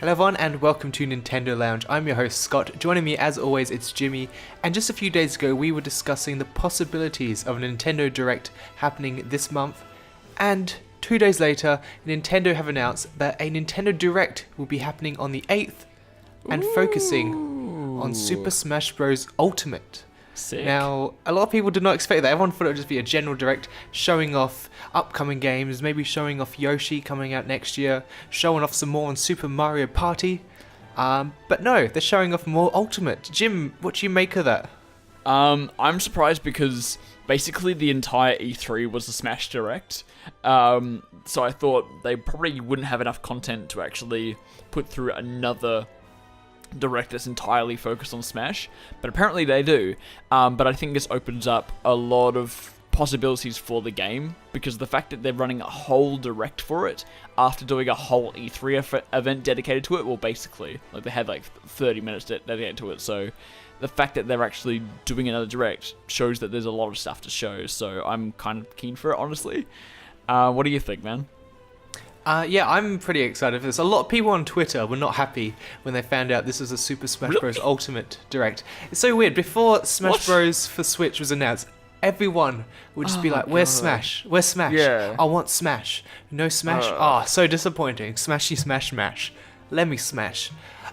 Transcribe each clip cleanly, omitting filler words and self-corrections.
Hello everyone and welcome to Nintendo Lounge. I'm your host Scott. Joining me as always it's Jimmy, and just a few days ago we were discussing the possibilities of a Nintendo Direct happening this month, and 2 days later Nintendo have announced that a Nintendo Direct will be happening on the 8th and focusing on Super Smash Bros. Ultimate. Sick. Now, a lot of people did not expect that. Everyone thought it would just be a general direct showing off upcoming games, maybe showing off Yoshi coming out next year, showing off some more on Super Mario Party. But no, they're showing off more Ultimate. Jim, what do you make of that? I'm surprised because basically the entire E3 was a Smash Direct. So I thought they probably wouldn't have enough content to actually put through another Direct that's entirely focused on Smash, but apparently they do. But I think this opens up a lot of possibilities for the game, because the fact that they're running a whole Direct for it after doing a whole E3 event dedicated to it, well, basically, like they had like 30 minutes dedicated to it, so the fact that they're actually doing another Direct shows that there's a lot of stuff to show, so I'm kind of keen for it, honestly. What do you think, man? Yeah, I'm pretty excited for this. A lot of people on Twitter were not happy when they found out this was a Super Smash Bros. Ultimate Direct. It's so weird. Before Smash Bros. For Switch was announced, everyone would just be like, "Where's Smash? Where's Smash? Yeah. I want Smash. No Smash? So disappointing. Smashy Smash Mash. Let me Smash."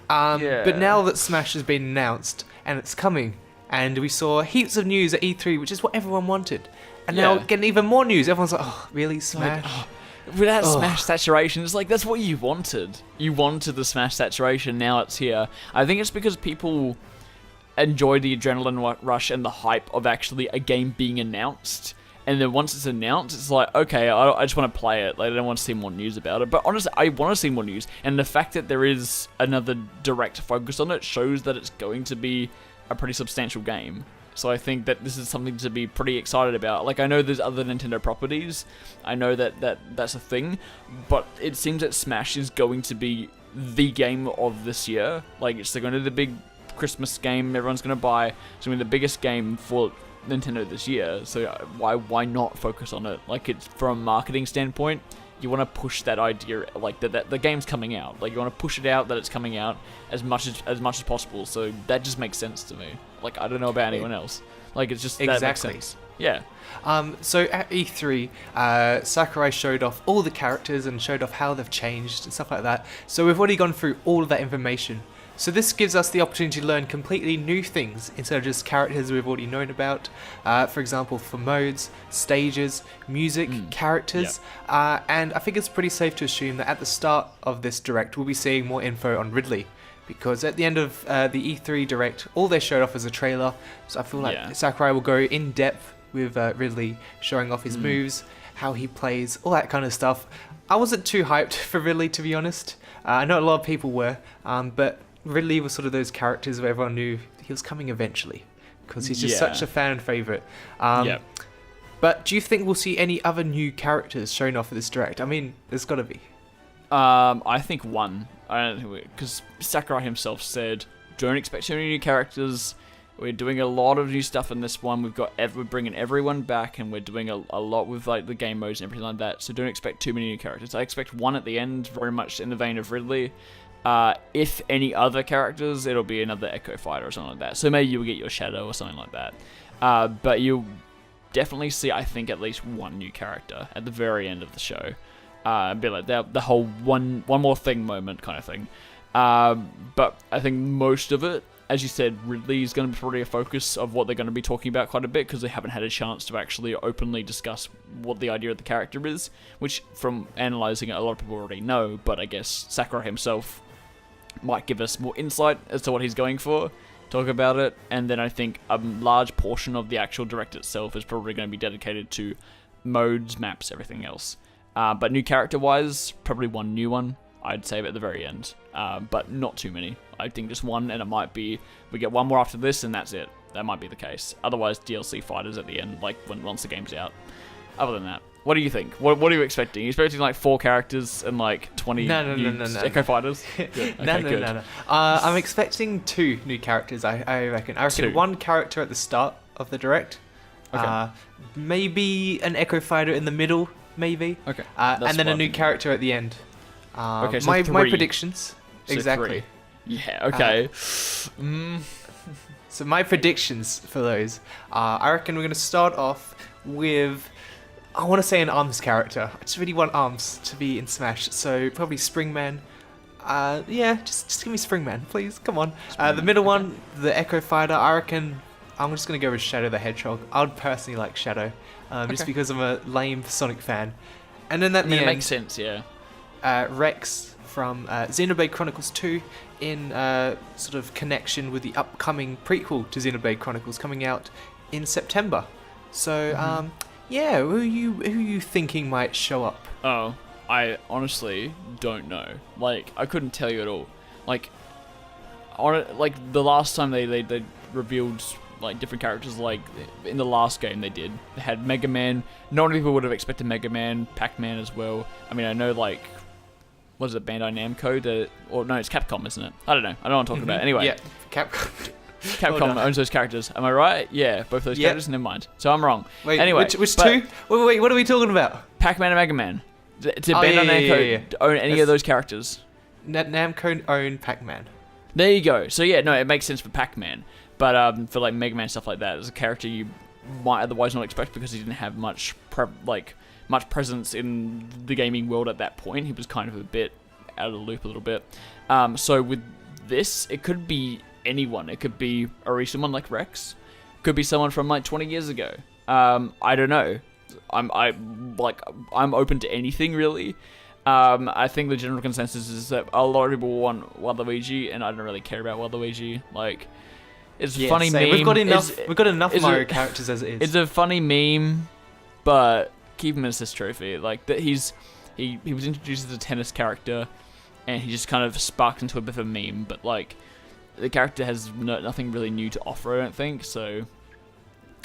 But now that Smash has been announced and it's coming, and we saw heaps of news at E3, which is what everyone wanted, and now getting even more news. Everyone's like, "Oh, really, Smash?" Without Smash saturation, it's like, that's what you wanted. You wanted the Smash saturation, now it's here. I think it's because people enjoy the adrenaline rush and the hype of actually a game being announced. And then once it's announced, it's like, okay, I just want to play it. Like, I don't want to see more news about it. But honestly, I want to see more news. And the fact that there is another direct focus on it shows that it's going to be a pretty substantial game. So I think that this is something to be pretty excited about. Like, I know there's other Nintendo properties. I know that's a thing. But it seems that Smash is going to be the game of this year. Like, it's going to be the big Christmas game everyone's going to buy. It's going to be the biggest game for Nintendo this year. So why not focus on it? Like, it's from a marketing standpoint, you want to push that idea, like that the game's coming out. Like, you want to push it out that it's coming out as much as possible. So that just makes sense to me. Like, I don't know about anyone else. Like, it's just that makes sense. Yeah. So at E3, Sakurai showed off all the characters and showed off how they've changed and stuff like that. So we've already gone through all of that information. So this gives us the opportunity to learn completely new things instead of just characters we've already known about. For example, for modes, stages, music, characters. And I think it's pretty safe to assume that at the start of this Direct, we'll be seeing more info on Ridley. Because at the end of the E3 Direct, all they showed off was a trailer. So I feel like Sakurai will go in depth with Ridley, showing off his moves, how he plays, all that kind of stuff. I wasn't too hyped for Ridley, to be honest. I know a lot of people were, but Ridley was sort of those characters where everyone knew he was coming eventually, because he's just such a fan favourite. But do you think we'll see any other new characters shown off at this Direct? I mean, there's got to be. I think one. I don't think because Sakurai himself said, "Don't expect too many new characters. We're doing a lot of new stuff in this one. We're bringing everyone back, and we're doing a lot with like the game modes and everything like that. So don't expect too many new characters. I expect one at the end, very much in the vein of Ridley. If any other characters, it'll be another Echo Fighter or something like that. So maybe you'll get your Shadow or something like that. But you'll definitely see, I think, at least one new character at the very end of the show. Be like the whole one more thing moment kind of thing. But I think most of it, as you said, Ridley is going to be probably a focus of what they're going to be talking about quite a bit, because they haven't had a chance to actually openly discuss what the idea of the character is, which from analysing it, a lot of people already know, but I guess Sakurai himself might give us more insight as to what he's going for, talk about it, and then I think a large portion of the actual Direct itself is probably going to be dedicated to modes, maps, everything else. But new character-wise, probably one new one, I'd save it at the very end. But not too many. I think just one, and it might be, we get one more after this, and that's it. That might be the case. Otherwise, DLC fighters at the end, like once the game's out. Other than that, what do you think? What are you expecting? Are you expecting like 4 characters and like 20 new Echo Fighters? No. I'm expecting 2 new characters, I reckon. I reckon 2. One character at the start of the Direct. Okay. Maybe an Echo Fighter in the middle, maybe. Okay. And then a new character at the end. Okay, so my 3. predictions. So Exactly. 3. Yeah. Okay. So my predictions for those are, I reckon we're going to start off with, I want to say an Arms character. I just really want Arms to be in Smash, so probably Springman. Yeah, just give me Springman, please. Come on. The middle one, the Echo Fighter. I reckon I'm just gonna go with Shadow the Hedgehog. I would personally like Shadow, just because I'm a lame Sonic fan. And then I mean, it makes sense. Yeah. Rex from Xenoblade Chronicles 2 in sort of connection with the upcoming prequel to Xenoblade Chronicles coming out in September. So yeah, who are you thinking might show up? Oh, I honestly don't know. Like, I couldn't tell you at all. Like, like the last time they revealed like different characters, like in the last game they had Mega Man. Not many people would have expected Mega Man, Pac-Man as well. I mean, I know like, what is it, Bandai Namco? Or no, it's Capcom, isn't it? I don't know. I don't know what I'm talking about. Anyway, Yeah, Capcom. Capcom owns those characters. Am I right? Yeah, both those characters. Never mind. So I'm wrong. Wait, anyway, which two? Wait, what are we talking about? Pac-Man and Mega Man. Did Bandai Namco own any of those characters? Namco own Pac-Man. There you go. So yeah, no, it makes sense for Pac-Man, but for like Mega Man stuff like that, as a character you might otherwise not expect because he didn't have much presence in the gaming world at that point. He was kind of a bit out of the loop a little bit. So with this, it could be anyone. It could be someone like Rex. Could be someone from like 20 years ago. I don't know. I'm open to anything really. I think the general consensus is that a lot of people want Waluigi, and I don't really care about Waluigi. Like, it's a funny meme. We've got enough Mario characters as it is. It's a funny meme, but keep him as this trophy. Like that, he was introduced as a tennis character, and he just kind of sparked into a bit of a meme. But like, the character has nothing really new to offer, I don't think. So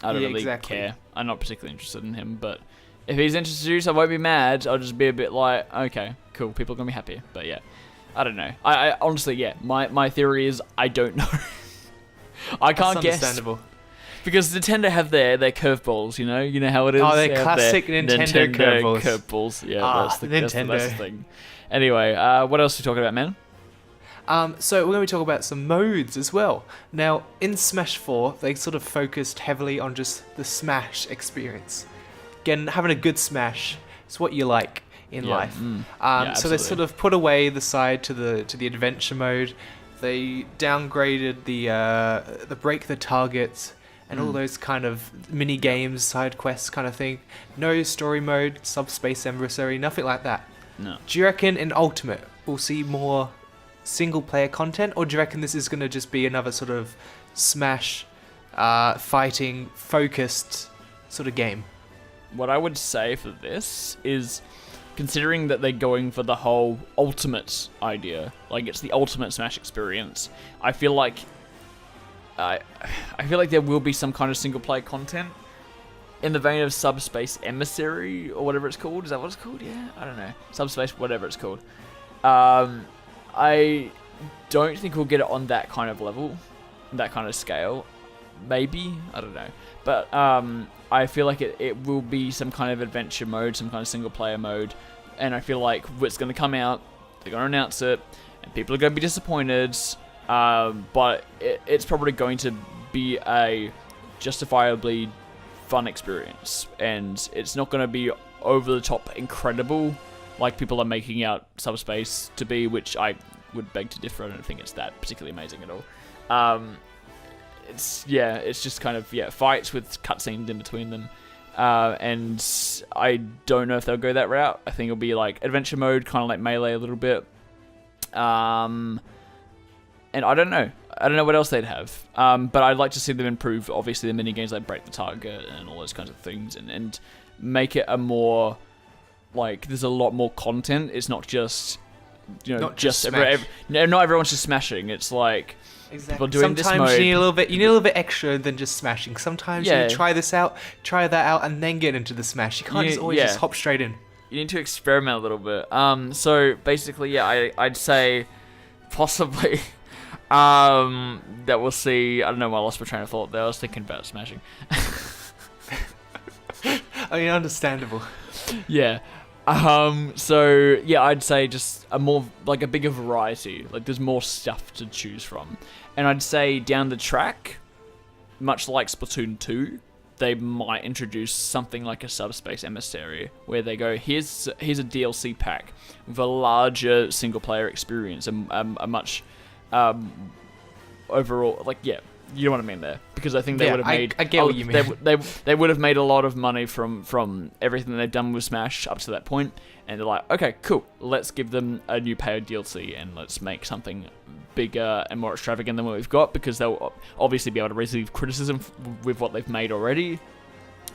I don't really care. I'm not particularly interested in him, but if he's introduced, I won't be mad. I'll just be a bit like, okay, cool, people are gonna be happy. But yeah, I don't know. I honestly, yeah, my theory is I don't know. I can't guess. Understandable. Because Nintendo have their curveballs, you know how it is. Oh, they're classic Nintendo curveballs. Yeah, that's the thing. Anyway, what else are we talking about, man? So we're going to talk about some modes as well. Now, in Smash 4, they sort of focused heavily on just the Smash experience. Again, having a good Smash is what you like in life. So they sort of put away the side to the adventure mode. They downgraded the break the targets and all those kind of mini games, side quests kind of thing. No story mode, Subspace Emissary, nothing like that. No. Do you reckon in Ultimate we'll see more single player content, or do you reckon this is going to just be another sort of Smash fighting focused sort of game? What I would say for this is, considering that they're going for the whole ultimate idea, like it's the ultimate Smash experience, I feel like there will be some kind of single player content in the vein of Subspace Emissary or whatever it's called. Is that what it's called? Yeah, I don't know. Subspace, whatever it's called. I don't think we'll get it on that kind of level, that kind of scale. Maybe, I don't know. But I feel like it will be some kind of adventure mode, some kind of single player mode, and I feel like it's going to come out, they're going to announce it, and people are going to be disappointed, but it's probably going to be a justifiably fun experience, and it's not going to be over the top incredible like people are making out Subspace to be, which I would beg to differ. I don't think it's that particularly amazing at all. It's just kind of fights with cutscenes in between them, and I don't know if they'll go that route. I think it'll be like adventure mode, kind of like Melee a little bit, and I don't know what else they'd have, but I'd like to see them improve obviously the mini games like Break the Target and all those kinds of things, and make it a more like there's a lot more content. It's not just not everyone's just smashing. It's like people doing sometimes this mode. you need a little bit extra than just smashing. Sometimes you try this out, try that out, and then get into the smash. You can't just always just hop straight in. You need to experiment a little bit. So basically, I'd say possibly that we'll see. I don't know why I lost my train of thought there. I was thinking about smashing. I mean, understandable. Yeah. So yeah, I'd say just a bigger variety. Like there's more stuff to choose from, and I'd say down the track, much like Splatoon 2, they might introduce something like a Subspace Emissary, where they go, here's a DLC pack with a larger single player experience and a much overall, like, yeah, you know what I mean there, because I think they would have made. I get what you mean. They would have made a lot of money from everything they've done with Smash up to that point, and they're like, okay, cool, let's give them a new paid DLC and let's make something bigger and more extravagant than what we've got, because they'll obviously be able to receive criticism with what they've made already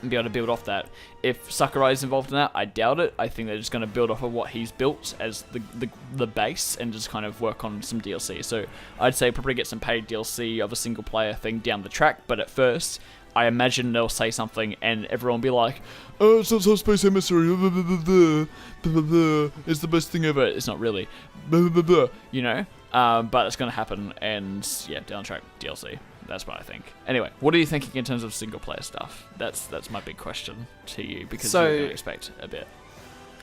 and be able to build off that. If Sakurai is involved in that, I doubt it. I think they're just going to build off of what he's built as the base and just kind of work on some DLC. So I'd say probably get some paid DLC of a single player thing down the track, but at first I imagine they'll say something and everyone will be like, oh, it's not Subspace Emissary, it's the best thing ever. It's not really, you know? But it's going to happen, and yeah, down the track, DLC. That's what I think. Anyway, what are you thinking in terms of single player stuff? That's my big question to you, because you're going to expect a bit.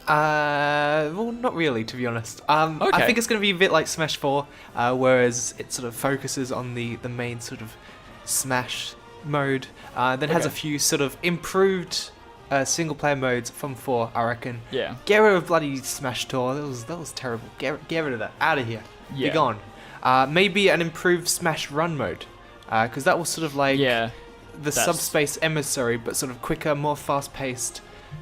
Well, not really, to be honest. Okay. I think it's going to be a bit like Smash 4, whereas it sort of focuses on the main sort of Smash mode. Then has a few sort of improved single player modes from 4, I reckon. Yeah. Get rid of bloody Smash Tour. That was terrible. Get rid of that. Out of here. Yeah. Be gone. Maybe an improved Smash Run mode, because that was sort of like the Subspace Emissary, but sort of quicker, more fast paced.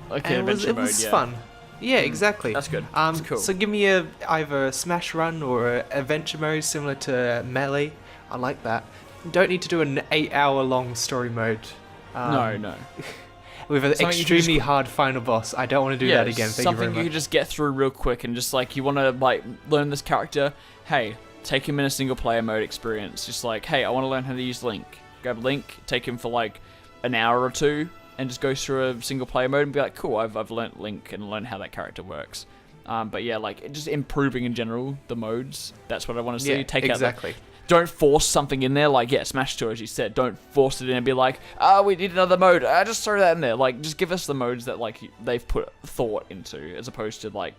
Like an adventure mode, it was fun. Yeah, exactly. That's good. That's cool. So give me either a Smash Run or an adventure mode similar to Melee. I like that. Don't need to do an 8-hour long story mode. No. With an extremely hard final boss. I don't want to do that again. Thank you very much. Something you can just get through real quick, and just like you want to like learn this character. Hey, take him in a single player mode experience. Just like, hey, I want to learn how to use Link. Grab Link, take him for like an hour or two, and just go through a single player mode and be like, cool, I've learnt Link and learned how that character works. But yeah, like just improving in general the modes. That's what I want to see. Take exactly. Don't force something in there, like, Smash 2, as you said. Don't force it in and be like, we need another mode. Just throw that in there. Like, just give us the modes that, like, they've put thought into, as opposed to, like,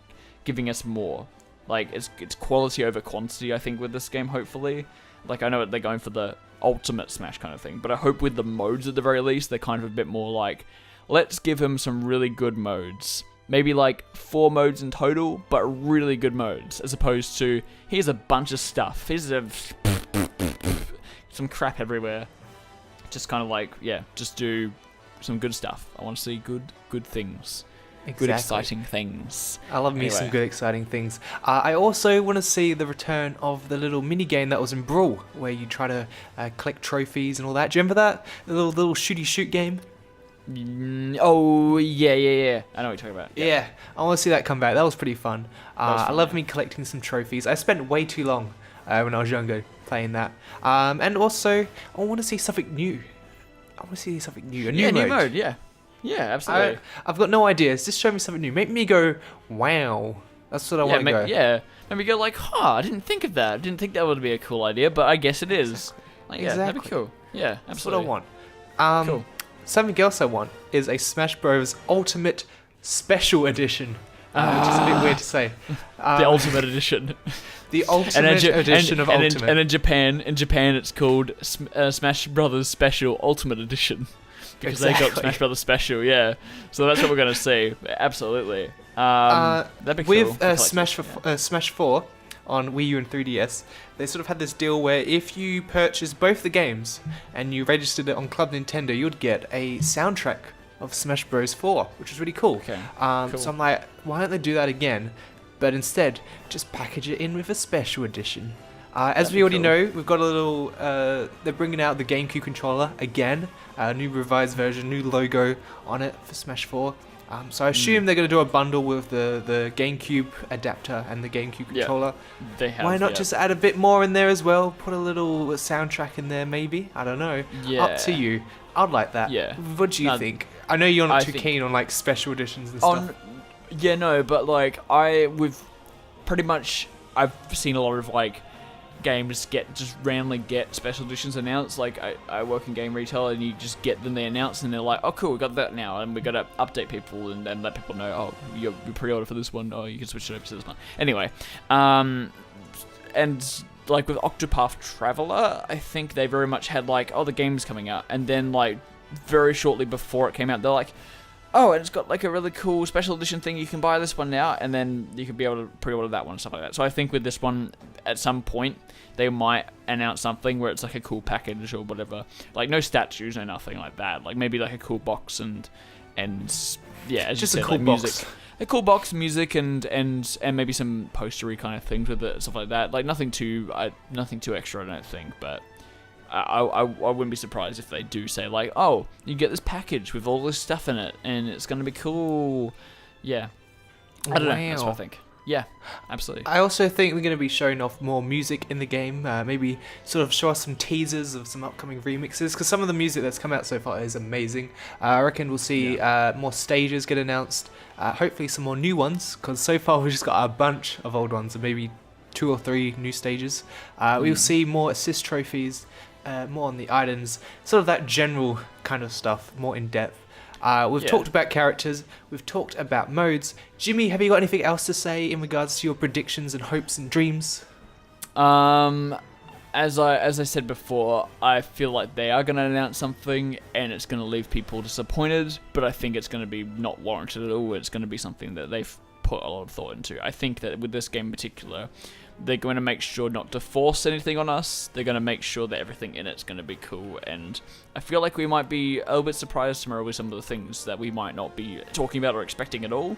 giving us more. Like, it's quality over quantity, I think, with this game, hopefully. Like, I know they're going for the ultimate Smash kind of thing, but I hope with the modes, at the very least, they're kind of a bit more like, let's give them some really good modes. Maybe like 4 modes in total, but really good modes, as opposed to, here's a bunch of stuff. Here's some crap everywhere. Just kind of like, just do some good stuff. I want to see good things. Good, exciting things. I love me some good, exciting things. I also want to see the return of the little mini game that was in Brawl, where you try to collect trophies and all that. Do you remember that? The little shooty shoot game? Oh, yeah. I know what you're talking about. Yeah, I want to see that come back. That was pretty fun. I love me collecting some trophies. I spent way too long when I was younger playing that. And also, I want to see something new. A new mode. Yeah, absolutely. I've got no ideas. Just show me something new. Make me go, wow. That's what I want to go. Yeah, maybe go like, I didn't think of that. I didn't think that would be a cool idea, but I guess it is. Like, that'd be cool. Yeah, absolutely. That's what I want. Cool. Something else I want is a Smash Bros. Ultimate Special Edition. Which is a bit weird to say. The Ultimate Edition. The Ultimate Edition of Ultimate. And in Japan, it's called Smash Brothers Special Ultimate Edition. Because they got Smash Brothers Special, yeah. So that's what we're going to see. Absolutely. That'd be cool. With Smash 4 on Wii U and 3DS, they sort of had this deal where if you purchase both the games and you registered it on Club Nintendo, you'd get a soundtrack of Smash Bros. 4, which is really cool. Okay. Cool. So I'm like, why don't they do that again? But instead, just package it in with a special edition. As we already know, we've got a little... they're bringing out the GameCube controller again. A new revised version, new logo on it for Smash 4. So I assume they're going to do a bundle with the GameCube adapter and the GameCube controller. They have, why not just add a bit more in there as well? Put a little soundtrack in there, maybe? I don't know. Yeah. Up to you. I'd like that. Yeah. What do you think? I know you're not too keen on like special editions and stuff. Yeah, no, but like I've seen a lot of like games just randomly get special editions announced. Like I work in game retail, and you just get them, they announce, and they're like, oh cool, we got that now, and we got to update people and let people know, oh, you pre-order for this one, oh, you can switch it over to this one. Anyway, and like with Octopath Traveler, I think they very much had like, oh, the game's coming out, and then like very shortly before it came out, they're like, oh, and it's got like a really cool special edition thing, you can buy this one now, and then you could be able to pre-order that one and stuff like that. So I think with this one, at some point, they might announce something where it's like a cool package or whatever. Like no statues, no nothing like that. Like maybe like a cool box and yeah, as Just you a said, cool like box. music. A cool box, music, and maybe some postery kind of things with it, stuff like that. Like nothing too extra, I don't think. But I wouldn't be surprised if they do say like, oh, you get this package with all this stuff in it, and it's gonna be cool. Yeah, I don't know. That's what I think. Yeah, absolutely. I also think we're going to be showing off more music in the game. Maybe sort of show us some teasers of some upcoming remixes, because some of the music that's come out so far is amazing. I reckon we'll see more stages get announced. Hopefully some more new ones, because so far we've just got a bunch of old ones and maybe 2 or 3 new stages. We'll see more assist trophies, more on the items, sort of that general kind of stuff, more in depth. We've talked about characters, we've talked about modes. Jimmy, have you got anything else to say in regards to your predictions and hopes and dreams? As I said before, I feel like they are going to announce something and it's going to leave people disappointed, but I think it's going to be not warranted at all. It's going to be something that they've put a lot of thought into. I think that with this game in particular, they're going to make sure not to force anything on us. They're going to make sure that everything in it's going to be cool, and I feel like we might be a little bit surprised tomorrow with some of the things that we might not be talking about or expecting at all,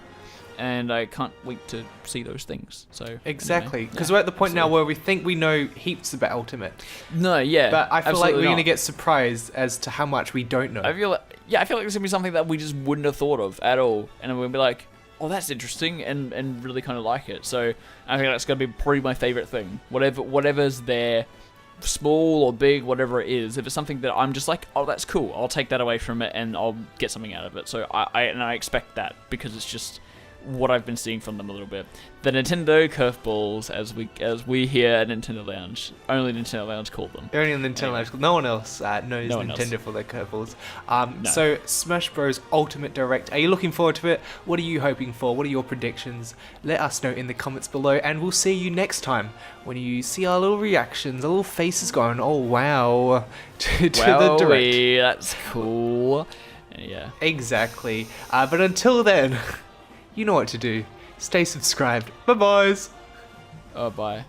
and I can't wait to see those things. So Exactly, because we're at the point now where we think we know heaps about Ultimate. No, yeah. But I feel like we're absolutely going to not. get surprised as to how much we don't know. I feel like it's going to be something that we just wouldn't have thought of at all, and we'll be like, oh, that's interesting, and really kind of like it. So I think that's going to be probably my favorite thing. Whatever's there, small or big, whatever it is, if it's something that I'm just like, oh, that's cool, I'll take that away from it and I'll get something out of it. So I expect that, because it's just what I've been seeing from them a little bit. The Nintendo curveballs, as we here at Nintendo Lounge, only Nintendo Lounge called them. They're only on Nintendo Lounge. No one else knows Nintendo for their curveballs. So Smash Bros. Ultimate Direct, are you looking forward to it? What are you hoping for? What are your predictions? Let us know in the comments below, and we'll see you next time when you see our little reactions, our little faces going, oh wow, to the Direct. That's cool. Yeah. Exactly. But until then, you know what to do. Stay subscribed. Bye-byes. Oh, bye.